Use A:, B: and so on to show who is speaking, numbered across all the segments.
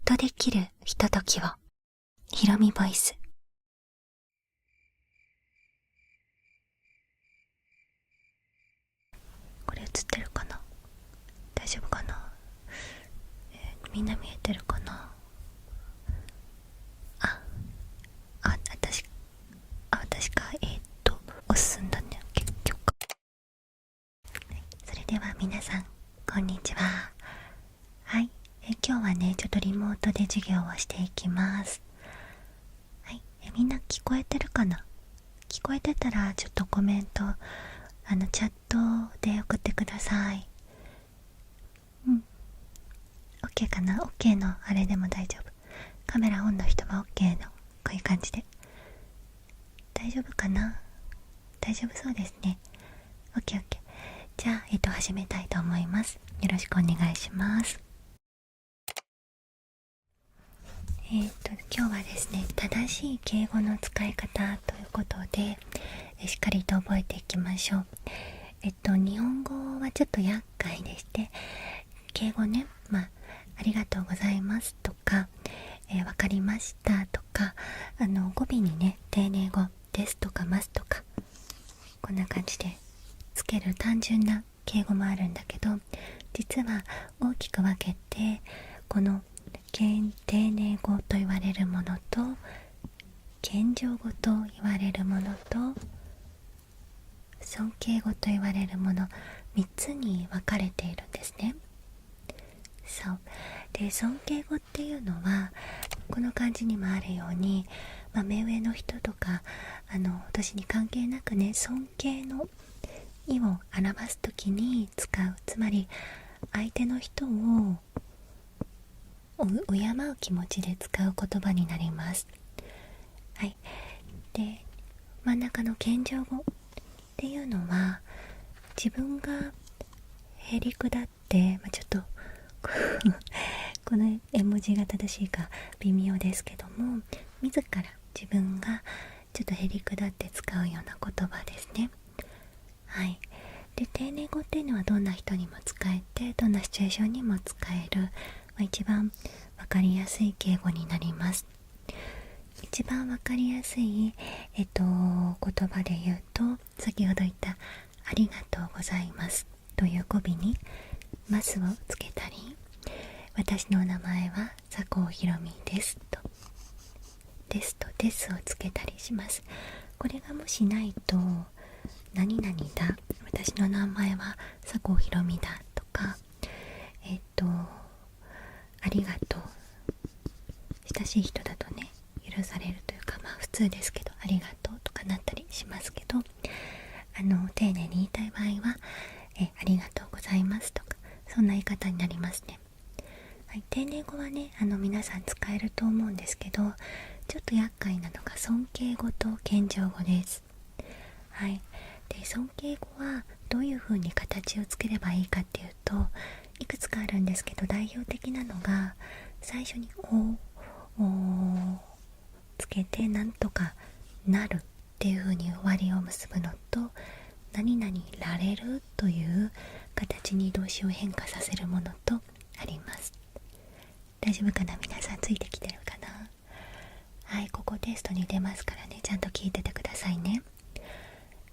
A: とできるひとときを。ひろみボイス。これ映ってるかな？大丈夫かな？みんな見えてるかな？私か、押すんだね、結局。それでは皆さん、こんにちは。はい、今日はね、ちょっとリモートで授業をしていきます。はい、みんな聞こえてるかな？聞こえてたら、ちょっとコメント、チャットで送ってください。OK かな？ OK のあれでも大丈夫。カメラオンの人は OK の、こういう感じで。大丈夫かな？大丈夫そうですね。OK。じゃあ、始めたいと思います。よろしくお願いします。今日はですね、正しい敬語の使い方ということで、しっかりと覚えていきましょう。日本語はちょっと厄介でして、敬語ね、ありがとうございますとか、わかりましたとか、語尾にね、丁寧語ですとかますとか、こんな感じでつける単純な敬語もあるんだけど、実は大きく分けて、この丁寧語と言われるものと、謙譲語と言われるものと、尊敬語と言われるもの、3つに分かれているんですね。そう。で、尊敬語っていうのは、この漢字にもあるように、目上の人とか、年に関係なくね、尊敬の意を表すときに使う。つまり、相手の人を敬う気持ちで使う言葉になります。はい。で、真ん中の謙譲語っていうのは、自分がへりくだって、ちょっとこの絵文字が正しいか微妙ですけども、自ら自分がちょっとへりくだって使うような言葉ですね。はい。で、丁寧語っていうのはどんな人にも使えて、どんなシチュエーションにも使える、一番わかりやすい敬語になります。一番わかりやすい、言葉で言うと、先ほど言ったありがとうございますという語尾にますをつけたり、私の名前は佐藤ひろみですとですをつけたりします。これがもしないと、何々だ、私の名前は佐藤ひろみだとか、ありがとう、親しい人だとね、許されるというか、普通ですけど、ありがとうとかなったりしますけど、丁寧に言いたい場合は、ありがとうございますとか、そんな言い方になりますね。はい、丁寧語はね、皆さん使えると思うんですけど、ちょっと厄介なのが尊敬語と謙譲語です。はい。で、尊敬語はどういう風に形をつければいいかっていうと、いくつかあるんですけど、代表的なのが、最初におつけて、なんとかなるっていう風に終わりを結ぶのと、何々られるという形に動詞を変化させるものとあります。大丈夫かな？皆さんついてきてるかな？はい、ここテストに出ますからね、ちゃんと聞いててくださいね。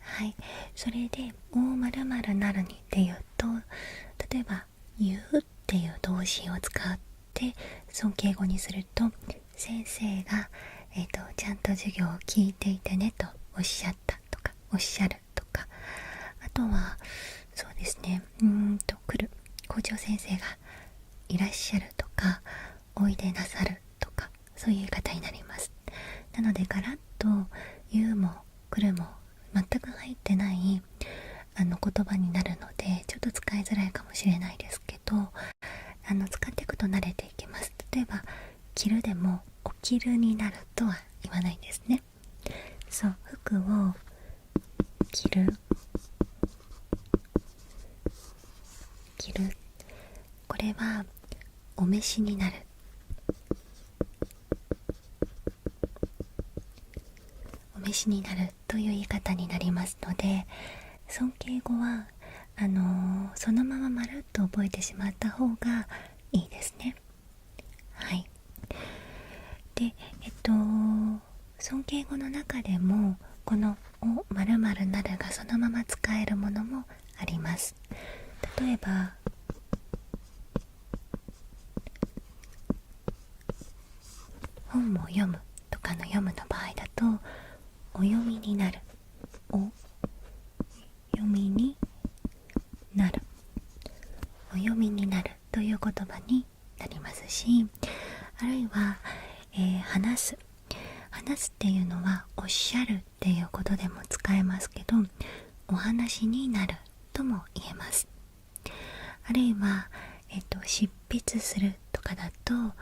A: はい、それで〇〇なるにっていうと、例えば言うっていう動詞を使って尊敬語にすると、先生が、ちゃんと授業を聞いていてねとおっしゃったとか、おっしゃるとか、あとはそうですね、来る校長先生がいらっしゃるとか、おいでなさるとか、そういう言い方になります。なので、ガラッと言うも来るも全く入ってない言葉になるので、ちょっと使いづらいかもしれないですけど、使っていくと慣れていきます。例えば、着るでも起きるになるとは言わないんですね。そう、服を着る、これはお召しになる、お召しになるという言い方になりますので、尊敬語はそのまままるっと覚えてしまった方がいいですね。はい。で、尊敬語の中でもこのお〇〇なるがそのまま使えるものもあります。例えば本を読むとかの読むの場合だとお読みになる、お読みになる、お読みになるという言葉になりますし、あるいは、話すっていうのはおっしゃるっていうことでも使えますけど、お話になるとも言えます。あるいは、執筆するとかだと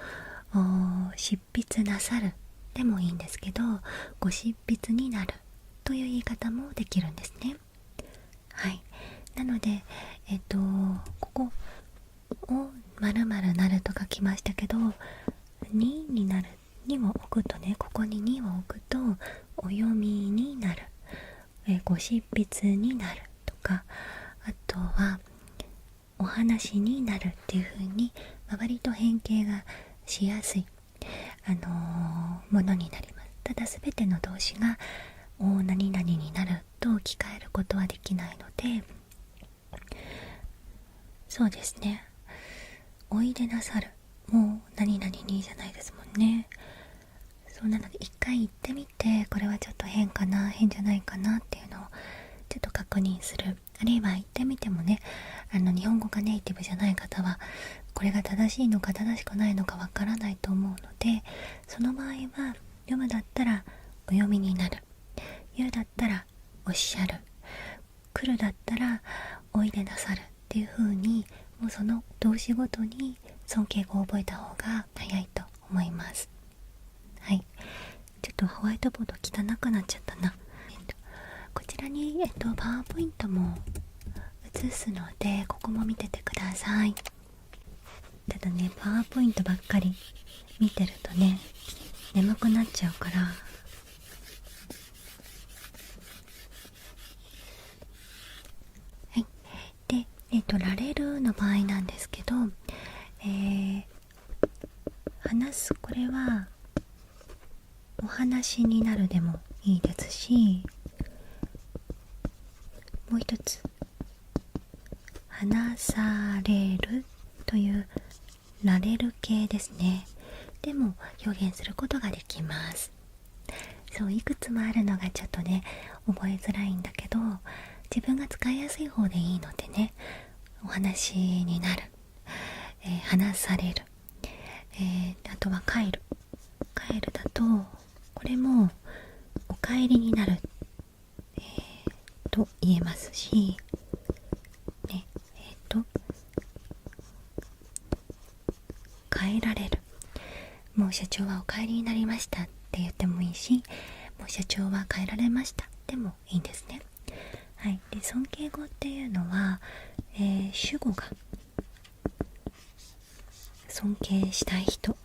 A: 執筆なさるでもいいんですけど、ご執筆になるという言い方もできるんですね。はい。なので、ここを〇〇なると書きましたけど、になるにを置くとね、ここににを置くとお読みになる、ご執筆になるとか、あとはお話になるっていう風に割と変形がしやすい、ものになります。ただ全ての動詞がお何々になると置き換えることはできないので、そうですね、おいでなさるもう何々にじゃないですもんね。そうなので一回言ってみて、これはちょっと変かな、変じゃないかなっていうのをちょっと確認する。あるいは言ってみてもね、日本語がネイティブじゃない方はこれが正しいのか正しくないのかわからないと思うので、その場合は読むだったらお読みになる、言うだったらおっしゃる、来るだったらおいでなさるっていう風に、もうその動詞ごとに尊敬語を覚えた方が早いと思います。はい。ちょっとホワイトボード汚くなっちゃったな。こちらにパワーポイントも映すので、ここも見ててください。ただね、パワーポイントばっかり見てるとね、眠くなっちゃうから、はい。で、られるの場合なんですけど、話す、これはお話になるでもいいですし、もう一つ話されるというられる系ですね、でも表現することができます。そう、いくつもあるのがちょっとね覚えづらいんだけど、自分が使いやすい方でいいのでね、お話になる、話される、あとは帰るだと、これもお帰りになる、と言えますし、ね、帰られる、もう社長はお帰りになりましたって言ってもいいし、もう社長は帰られましたでもいいんですね。はい。で、尊敬語っていうのは、主語が尊敬したい人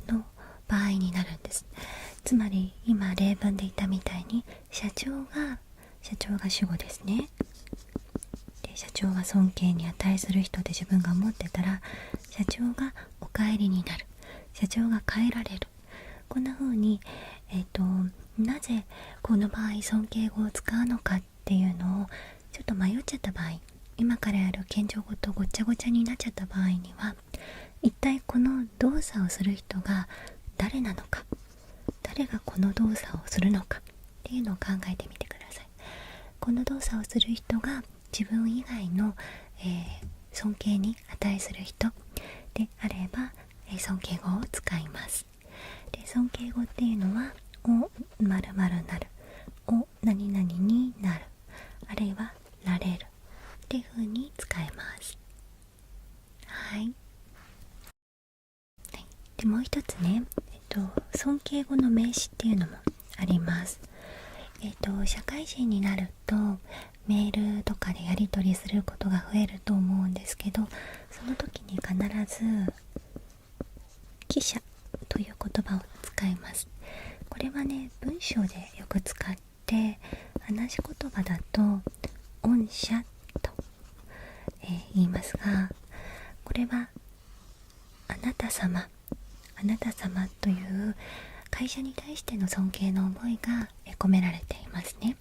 A: の場合になるんです。つまり今例文で言ったみたいに、社長が主語ですね。で、社長が尊敬に値する人で自分が思ってたら、社長がお帰りになる、社長が帰られる、こんな風に、なぜこの場合尊敬語を使うのかっていうのをちょっと迷っちゃった場合、今からやる謙譲語とごちゃごちゃになっちゃった場合には、一体この動作をする人が誰なのか、誰がこの動作をするのかっていうのを考えてみてください。この動作をする人が自分以外の、尊敬に値する人であれば、尊敬語を使います。で、尊敬語っていうのはお〇〇なる、お何々になる、あるいはられるっていう風に使えます。はい。で、もう一つね、尊敬語の名詞っていうのもあります。社会人になるとメールとかでやり取りすることが増えると思うんですけど、その時に必ず記者という言葉を使います。これはね、文章でよく使って、話し言葉だと御社と、言いますが、これはなた様という会社に対しての尊敬の思いが込められていますね。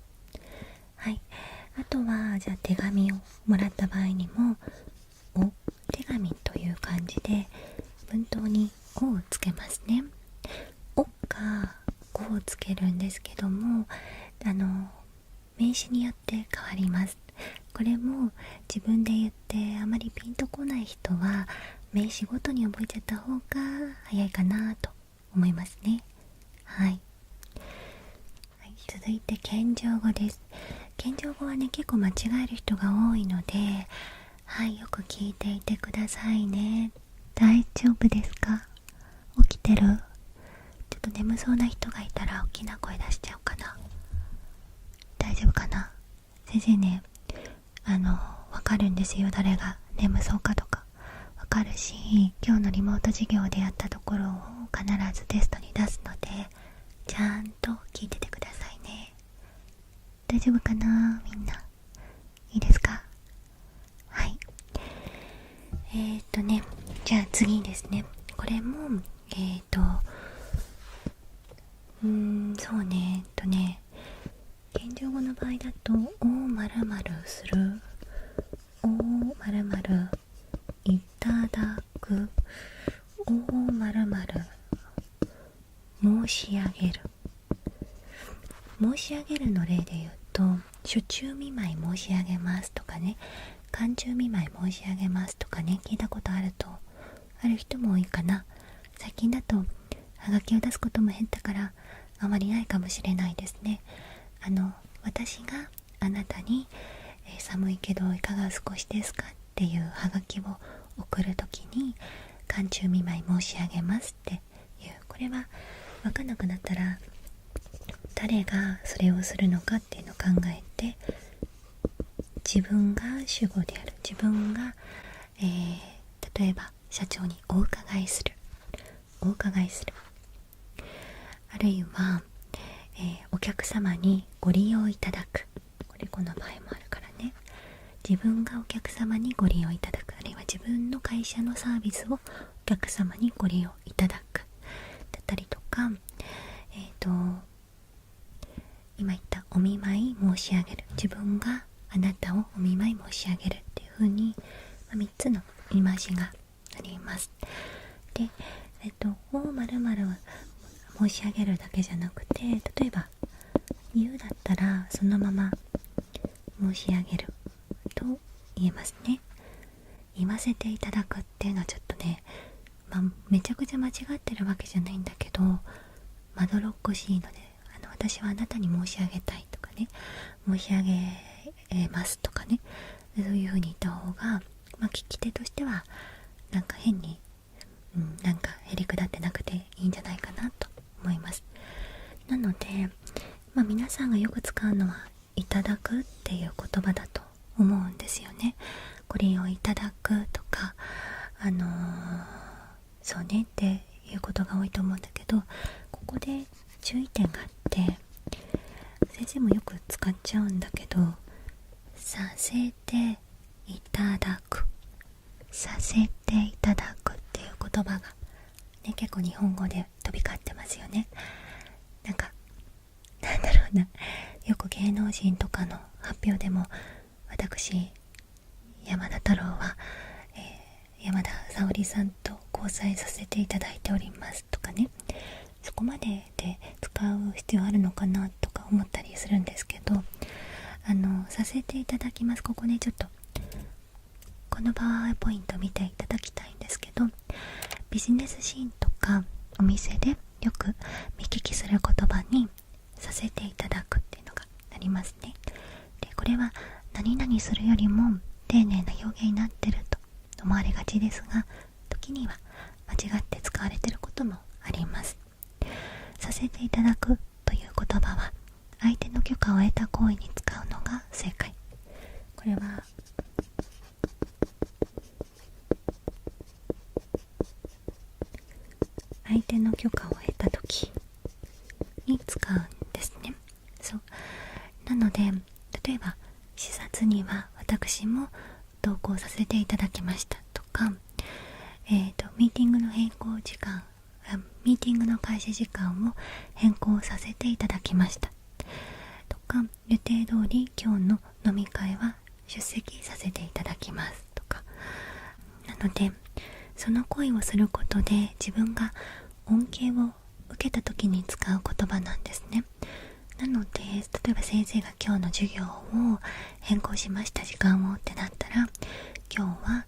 A: はい。あとはじゃあ手紙をもらった場合にもお手紙という感じで文頭におをつけますね。おかおをつけるんですけども、名詞によって変わります。これも自分で言ってあまりピンとこない人は名詞ごとに覚えちゃった方が早いかなと思いますね。はい、続いて謙譲語です。謙譲語はね、結構間違える人が多いので、はい、よく聞いていてくださいね。大丈夫ですか？起きてる？ちょっと眠そうな人がいたら大きな声出しちゃおうかな。大丈夫かな？先生ね、わかるんですよ、誰が眠そうかとかわかるし、今日のリモート授業でやったところを必ずテストに出すので、ちゃんと聞いててくださいね。大丈夫かな？みんないいですか？はい。じゃあ次ですね。これもそうね、謙譲語の場合だとお〇〇する、お〇〇いただく、お〇〇申し上げる。申し上げるの例で言うと、暑中見舞い申し上げますとかね、寒中見舞い申し上げますとかね、聞いたことある人も多いかな。最近だとハガキを出すことも減ったからあまりないかもしれないですね。私があなたに、寒いけどいかがお過ごしですかっていうハガキを送るときに、寒中見舞い申し上げますっていう、これは分かんなくなったら誰がそれをするのかっていうのを考えて、自分が主語である、自分が、例えば社長にお伺いする、あるいは、お客様にご利用いただく、この場合もあるからね。自分がお客様にご利用いただく、あるいは自分の会社のサービスをお客様にご利用いただくだったりとか、今言ったお見舞い申し上げる、自分があなたをお見舞い申し上げるっていう風に、3つの言い回しがあります。で、お〇〇は申し上げるだけじゃなくて、例えば言うだったらそのまま申し上げると言えますね。言わせていただくっていうのはちょっとね、めちゃくちゃ間違ってるわけじゃないんだけど、まどろっこしいので、私はあなたに申し上げたいとかね、申し上げますとかね、そういう風に言った方が、聞き手としてはなんか変に、なんかへりくだってなくていいんじゃないかなと思います。なので、皆さんがよく使うのはいただくっていう言葉だと思うんですよね。これをいただくとか、そうねっていうことが多いと思うんだけど、ここで注意点があって、先生もよく使っちゃうんだけど、させていただく、させていただくっていう言葉がね、結構日本語で飛び交ってますよね。なんだろうな、よく芸能人とかの発表でも、私山田太郎は、山田沙織さんと交際させていただいておりますとかね、そこまでで使う必要あるのかなとか思ったりするんですけど、させていただきます、ここね、ちょっとこのパワーポイント見ていただきたいんですけど、ビジネスシーンとかお店でよく見聞きする言葉にさせていただくっていうのがありますね。で、これは何々するよりも丁寧な表現になってると思われがちですが、時には間違って使われていることもあります。させていただくという言葉は相手の許可を得た行為に使うのが正解。これは相手の許可を得た時に使うんですね。そうなので、例えば視察には私も同行させていただきましたとか、ミーテティングの変更時間、ミーティングの開始時間を変更させていただきましたとか、予定通り今日の飲み会は出席させていただきますとか。なのでその行為をすることで自分が恩恵を受けた時に使う言葉なんですね。なので例えば先生が今日の授業を変更しました、時間をってなったら、今日は、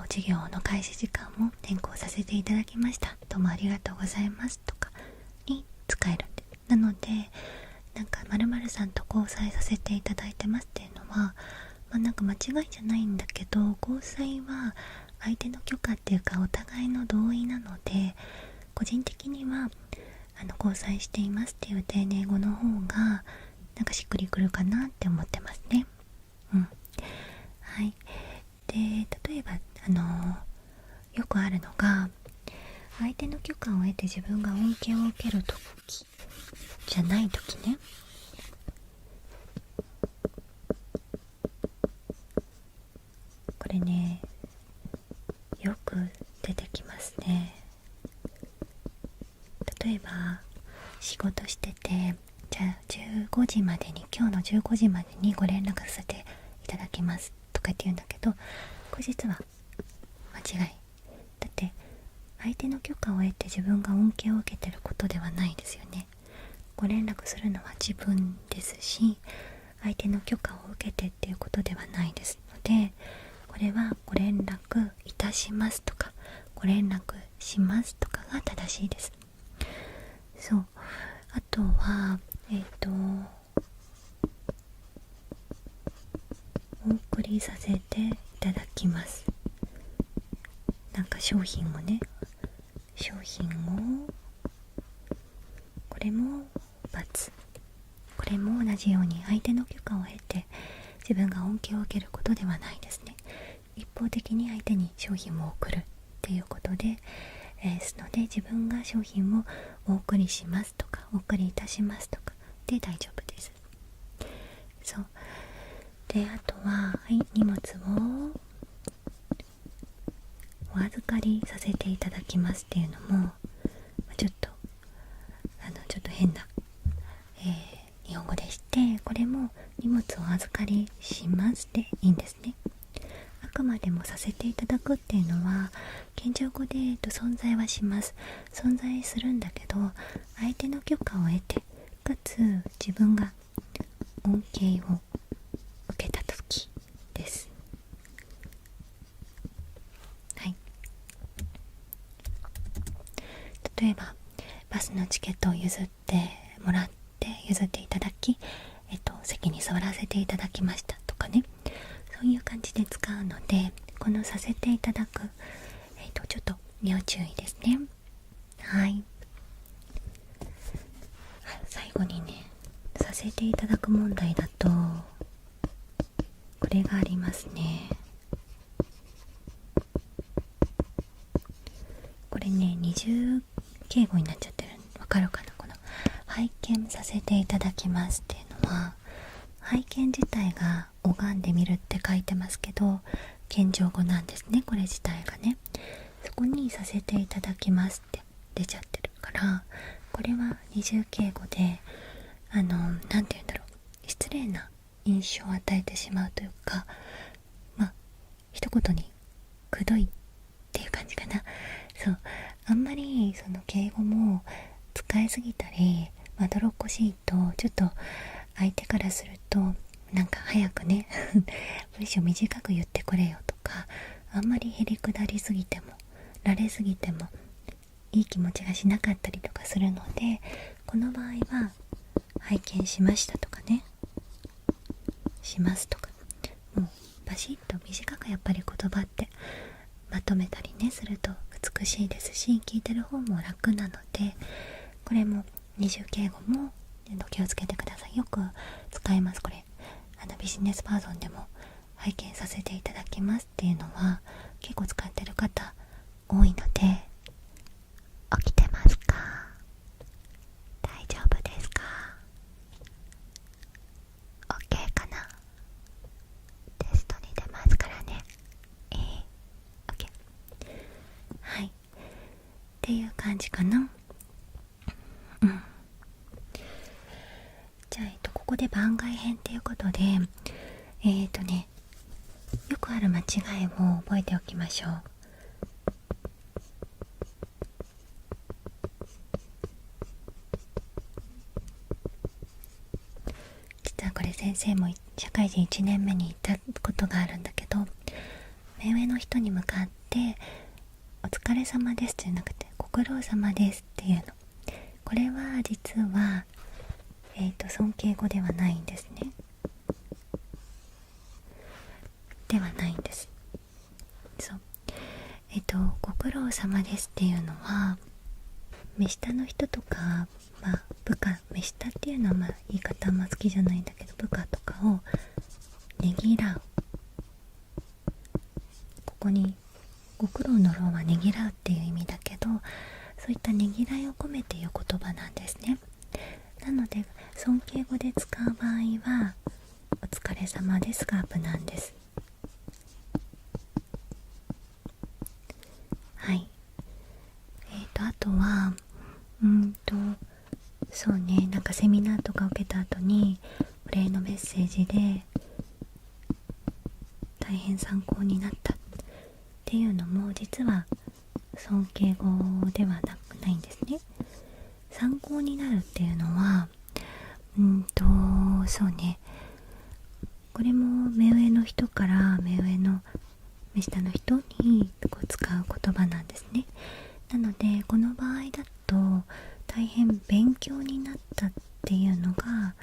A: 授業の開始時間を変更させていただきました、どうもありがとうございますとかに使えるんです。なのでなんか〇〇さんと交際させていただいてますっていうのは、なんか間違いじゃないんだけど、交際は相手の許可っていうかお互いの同意なので、個人的には交際していますっていう丁寧語の方がなんかしっくりくるかなって思ってますね。はい。で、例えばよくあるのが、相手の許可を得て自分が恩恵を受ける時じゃない時ね。これね、よく出てきますね。例えば仕事してて、じゃあ15時までに、今日の15時までにご連絡させていただきますとか言って言うんだけど、これ実は間違い。だって相手の許可を得て自分が恩恵を受けてることではないですよね。ご連絡するのは自分ですし、相手の許可を受けてっていうことではないですので、これはご連絡いたしますとかご連絡しますとかが正しいです。そう。あとはお送りさせていただきます。なんか商品をこれも×。これも同じように相手の許可を得て自分が恩恵を受けることではないですね。一方的に相手に商品を送るっていうことですので、自分が商品をお送りしますとかお送りいたしますとかで大丈夫です。そうで、あとは、荷物をお預かりさせていただきますっていうのもちょっと変な、日本語でして、これも荷物をお預かりしますでいいんですね。あくまでもさせていただくっていうのは謙譲語で存在はします。存在するんだけど、相手の許可を得てかつ自分が恩恵を受けた時です。はい。例えばバスのチケットを譲ってもらって譲っていただき、席に座らせていただきましたとかね、そういう感じで使うので、このさせていただく、ちょっと要注意ですね。はい。最後にね、させていただく問題だとこれがありますね。これね、二重敬語になっちゃってる。わかるかな。この拝見させていただきますっていうのは、拝見自体が拝んでみるって書いてますけど謙譲語なんですね、これ自体がね。そこにさせていただきますって出ちゃってるから、これは二重敬語でなんて言うんだろう、失礼な印象を与えてしまうというか、一言にくどいっていう感じかな。そう、あんまりその敬語も使いすぎたりまどろっこしいと、ちょっと相手からするとなんか早くね文章短く言ってくれよとか、あんまりへりくだりすぎてもられすぎてもいい気持ちがしなかったりとかするので、この場合は拝見しましたとかね、しますとか、もうバシッと短くやっぱり言葉ってまとめたりねすると美しいですし、聞いてる方も楽なので、これも二重敬語も気をつけてください。よく使います。これビジネスバージョンでも拝見させていただきますっていうのは結構使ってる方多いので、起きてますか？大丈夫ですか？ OK かな？テストに出ますからね。OK。はい。っていう感じかな。うん。じゃあ、ここで番外編っていうことで、よくある間違いを覚えておきましょう。実はこれ先生も社会人1年目に言ったことがあるんだけど、目上の人に向かってお疲れ様ですじゃなくてご苦労様ですっていうの。これは実は尊敬語ではないんですね。ではないんです。そう。ご苦労様ですっていうのは、目下の人とか、部下、目下っていうのは言い方あんま好きじゃないんだけど、部下とかをねぎらう。ここにご苦労の労はねぎらうっていう意味だけど、そういったねぎらいを込めて言う言葉なんですね。なので尊敬語で使う場合はお疲れ様ですが無難です。はい。あとはそうね、なんかセミナーとか受けた後にお礼のメッセージで大変参考になったっていうのも実は尊敬語ではないんですね。参考になるっていうのはそうね、これも目上の人から目下の人に使う言葉なんですね。なのでこの場合だと大変勉強になったっていうのが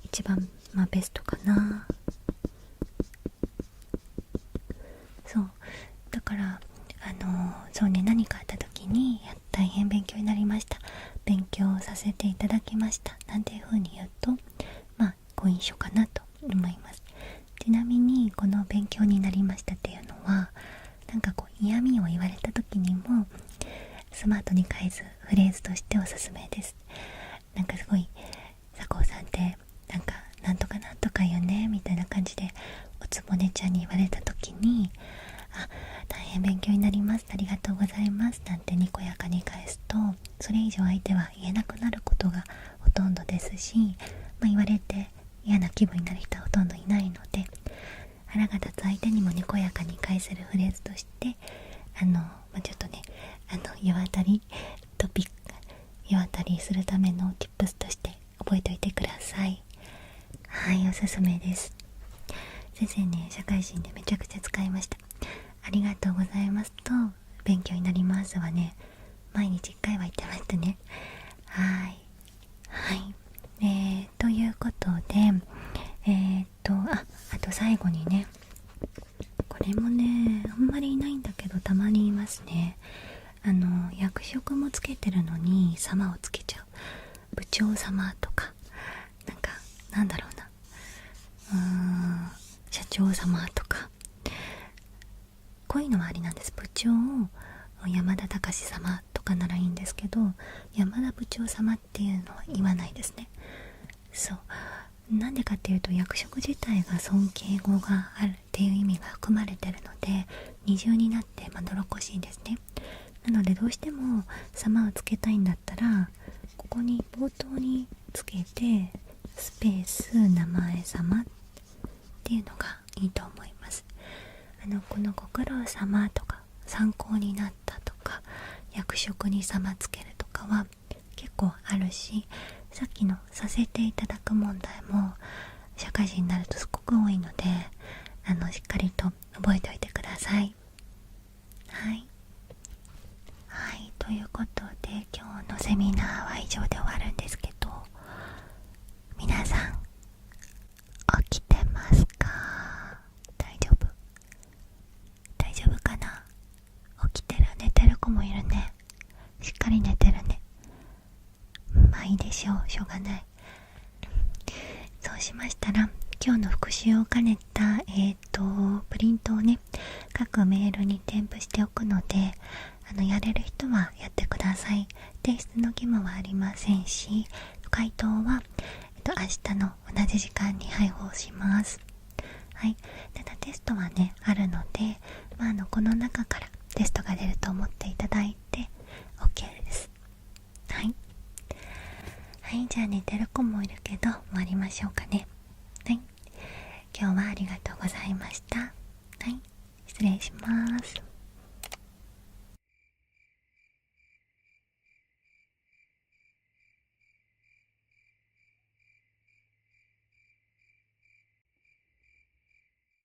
A: 一番ベストかな。そうだからそうね、何かあった時に大変勉強になりました、勉強させていただきましたなんていう風に言うと好印象かなと思います。ちなみにこの勉強になりましたっていうのはなんか嫌味を言われた時にもスマートに返すフレーズとしておすすめです。なんかすごい佐藤さんってなんとかなんとかよねみたいな感じでおつぼねちゃんに言われた時に、大変勉強になります、ありがとうございますなんてにこやかに返すと、それ以上相手は言えなくなることがほとんどですし、言われて嫌な気分になる人はほとんどいないので、腹が立つ相手にもにこやかに返せるフレーズとしてちょっとね世渡りするための tips として覚えておいてください。はい、おすすめです。先生ね、社会人でめちゃくちゃ使いました。ありがとうございますと勉強になりますはね、毎日1回は言ってましたね。はい、ということであと最後にね、これもねあんまりいないんだけどたまにいますね。役職もつけてるのに様をつけちゃう。部長様とかなんだろうな、社長様とか、こういうのはありなんです。部長山田隆様とかならいいんですけど、山田部長様っていうのは言わないですね。そうなんでかっていうと、役職自体が尊敬語があるっていう意味が含まれてるので二重になってまどろっこしいんですね。なのでどうしても様をつけたいんだったら、ここに冒頭につけてスペース名前様っていうのがいいと思います。このご苦労様とか参考になったとか役職に様つけるとかは結構あるし、さっきのさせていただく問題も社会人になるとすごく多いので、しっかりと覚えておいてください。はいということで今日のセミナーは以上で終わるんですけど、皆さん起きてますか？大丈夫かな？起きてる、寝てる子もいるね。しっかり寝てるね。いいでしょう、しょうがない。そうしましたら今日の復習を兼ねたプリントをね各メールに添付しておくので、やれる人はやってください。提出の義務はありませんし、回答は、明日の同じ時間に配布します。ただテストはねあるので、この中からテストが出ると思っていただいて OK じゃあ寝てる子もいるけど終わりましょうかね。はい、今日はありがとうございました。はい、失礼します。